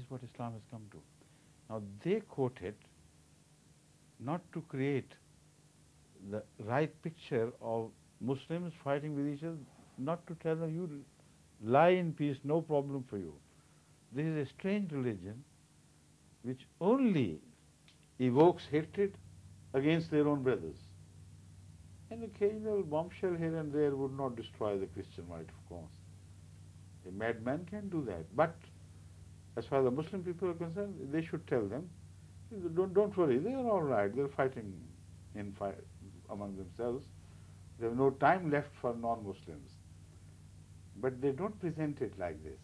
what Islam has come to. Now they quote it not to create the right picture of Muslims fighting with each other, not to tell them, you lie in peace, no problem for you. This is a strange religion which only evokes hatred against their own brothers. An occasional bombshell here and there would not destroy the Christian right, of course. A madman can do that. But as far as the Muslim people are concerned, they should tell them, don't worry, they are all right. They're fighting among themselves. They have no time left for non-Muslims. But they don't present it like this.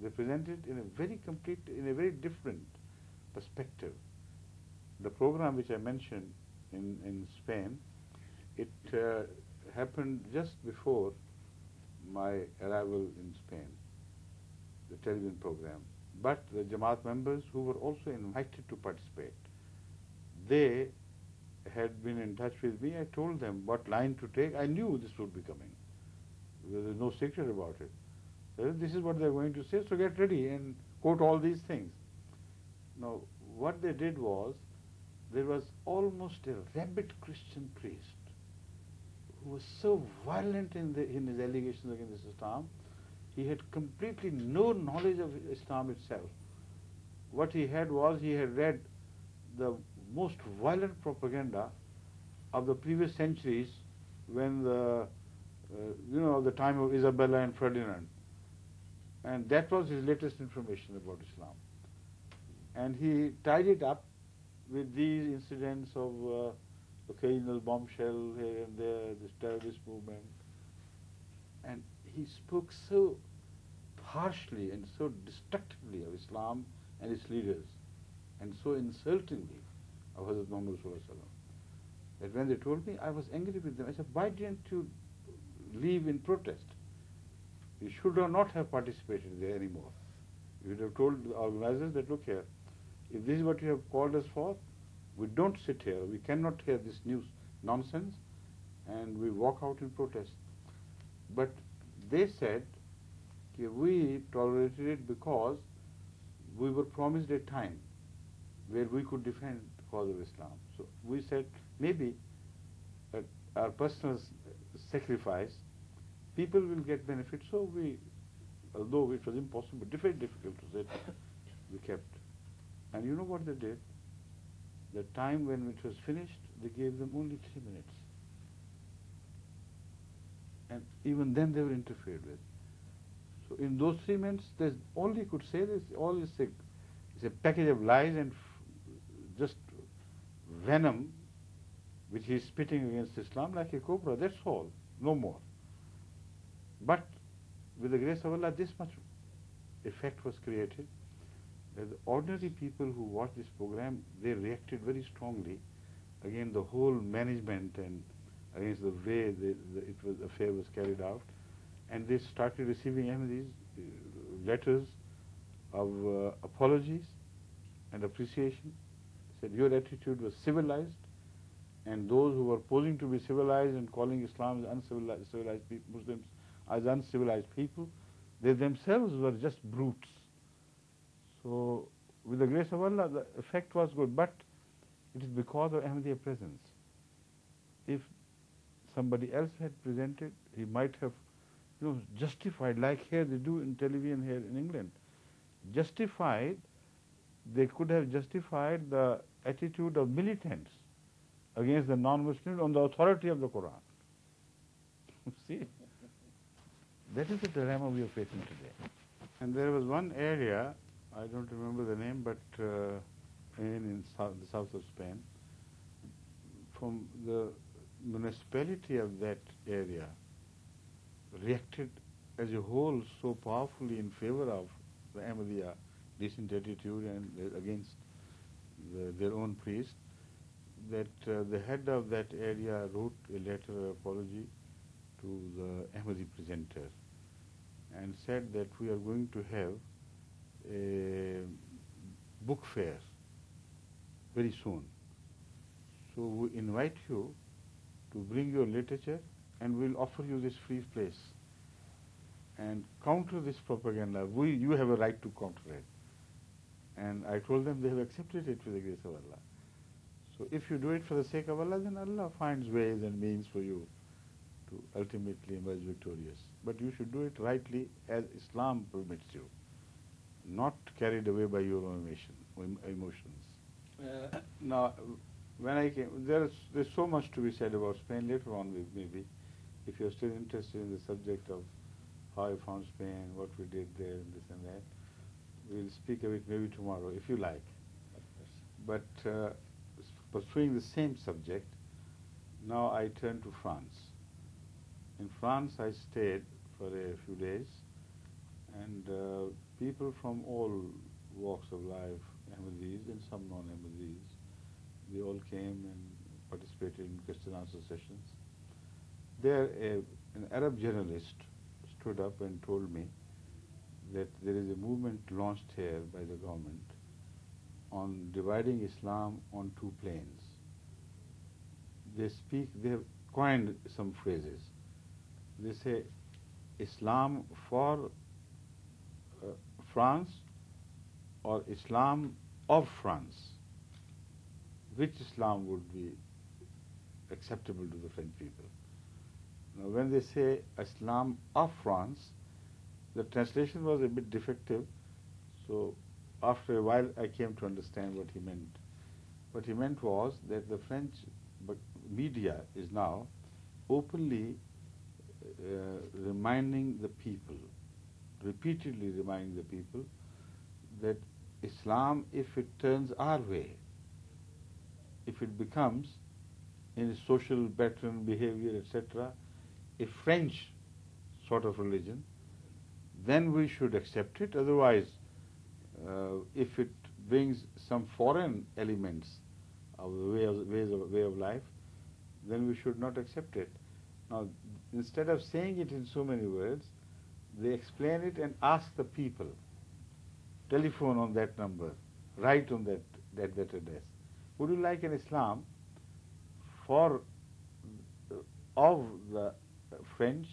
They present it in a very different perspective. The program which I mentioned in Spain, it happened just before my arrival in Spain, the television program. But the Jamaat members who were also invited to participate, they had been in touch with me. I told them what line to take. I knew this would be coming. There is no secret about it. This is what they are going to say, so get ready and quote all these things. Now, what they did was, there was almost a rabid Christian priest who was so violent in his allegations against Islam. He had completely no knowledge of Islam itself. What he had was, he had read the most violent propaganda of the previous centuries when the time of Isabella and Ferdinand. And that was his latest information about Islam. And he tied it up with these incidents of occasional bombshell here and there, this terrorist movement. And he spoke so harshly and so destructively of Islam and its leaders, and so insultingly of Hadhrat Muhammad that when they told me, I was angry with them. I said, why didn't you leave in protest? You should not have participated there anymore. You would have told the organizers that, look here, if this is what you have called us for, we don't sit here, we cannot hear this news nonsense, and we walk out in protest. But they said, we tolerated it because we were promised a time where we could defend the cause of Islam. So we said, maybe at our personal sacrifice, people will get benefit. So we, although it was impossible, very difficult to say, we kept. And you know what they did? The time when it was finished, they gave them only 3 minutes. And even then they were interfered with. So in those 3 minutes, there's all he could say, this all is it's a package of lies and just venom which he's spitting against Islam like a cobra, that's all, no more. But with the grace of Allah, this much effect was created that the ordinary people who watched this program, they reacted very strongly against the whole management and against the way the affair was carried out, and they started receiving these letters of apologies and appreciation. Said your attitude was civilized, and those who were posing to be civilized and calling Islam as civilized Muslims as uncivilized people, they themselves were just brutes. So, with the grace of Allah, the effect was good, but it is because of Ahmadiyya presence. If somebody else had presented, he might have, justified, like here they do in television here in England, they could have justified the attitude of militants against the non-Muslims on the authority of the Quran. See? That is the dilemma we are facing today. And there was one area, I don't remember the name, but in the south of Spain, from the municipality of that area reacted as a whole so powerfully in favor of the Ahmadiyya decent attitude and against their own priest that the head of that area wrote a letter of apology to the Ahmadi presenter and said that we are going to have a book fair very soon. So we invite you to bring your literature and we'll offer you this free place and counter this propaganda. You have a right to counter it. And I told them they have accepted it with the grace of Allah. So if you do it for the sake of Allah, then Allah finds ways and means for you to ultimately emerge victorious. But you should do it rightly as Islam permits you, not carried away by your own emotions. Now, when I came, there's so much to be said about Spain. Later on, maybe, if you're still interested in the subject of how I found Spain, what we did there, and this and that, we'll speak of it maybe tomorrow, if you like. But pursuing the same subject, now I turn to France. In France, I stayed for a few days, and people from all walks of life, Ahmadis and some non-Ahmadis, they all came and participated in question answer sessions. There, an Arab journalist stood up and told me that there is a movement launched here by the government on dividing Islam on two planes. They have coined some phrases. They say Islam for France or Islam of France. Which Islam would be acceptable to the French people? Now, when they say Islam of France, the translation was a bit defective, so after a while I came to understand what he meant. What he meant was that the French media is now openly reminding the people, repeatedly reminding the people, that Islam, if it turns our way, if it becomes, in a social pattern, behavior, etc., a French sort of religion, then we should accept it. Otherwise, if it brings some foreign elements of the way of life, then we should not accept it. Now, instead of saying it in so many words, they explain it and ask the people, telephone on that number, write on that address. Would you like an Islam of the French,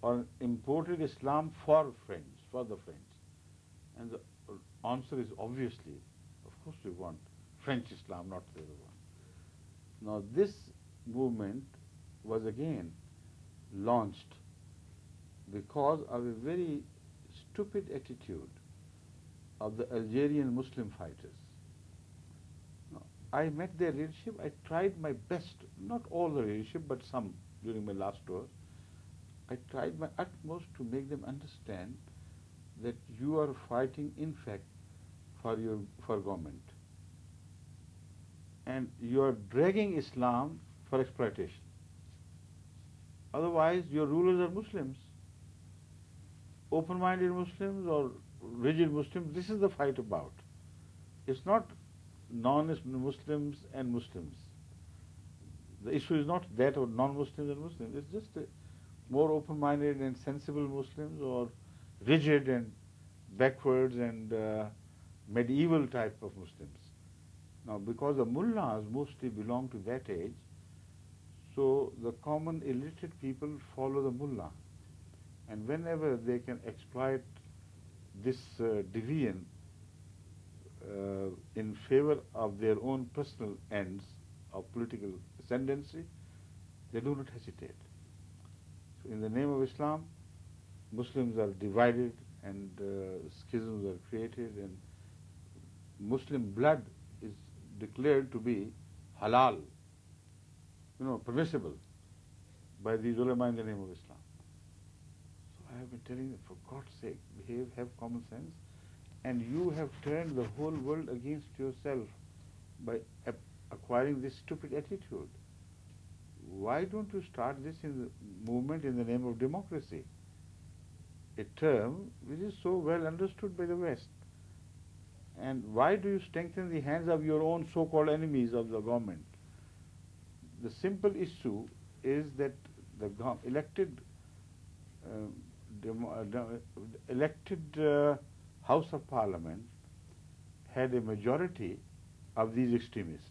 or imported Islam for the French? And the answer is obviously, of course we want French Islam, not the other one. Now this movement was again launched because of a very stupid attitude of the Algerian Muslim fighters. Now, I met their leadership. I tried my best, not all the leadership, but some during my last tour. I tried my utmost to make them understand that you are fighting, in fact, for government, and you are dragging Islam for exploitation. Otherwise, your rulers are Muslims, open-minded Muslims or rigid Muslims. This is the fight about. It's not non-Muslims and Muslims. The issue is not that of non-Muslims and Muslims. It's just more open-minded and sensible Muslims, or rigid and backwards and medieval type of Muslims. Now, because the mullahs mostly belong to that age, so the common illiterate people follow the mullah. And whenever they can exploit this deviant in favor of their own personal ends of political ascendancy, they do not hesitate. So in the name of Islam, Muslims are divided and schisms are created, and Muslim blood is declared to be halal, permissible by these ulama in the name of Islam. So I have been telling them, for God's sake, behave, have common sense, and you have turned the whole world against yourself by acquiring this stupid attitude. Why don't you start this in the movement in the name of democracy? A term which is so well understood by the West. And why do you strengthen the hands of your own so-called enemies of the government? The simple issue is that the elected House of Parliament had a majority of these extremists.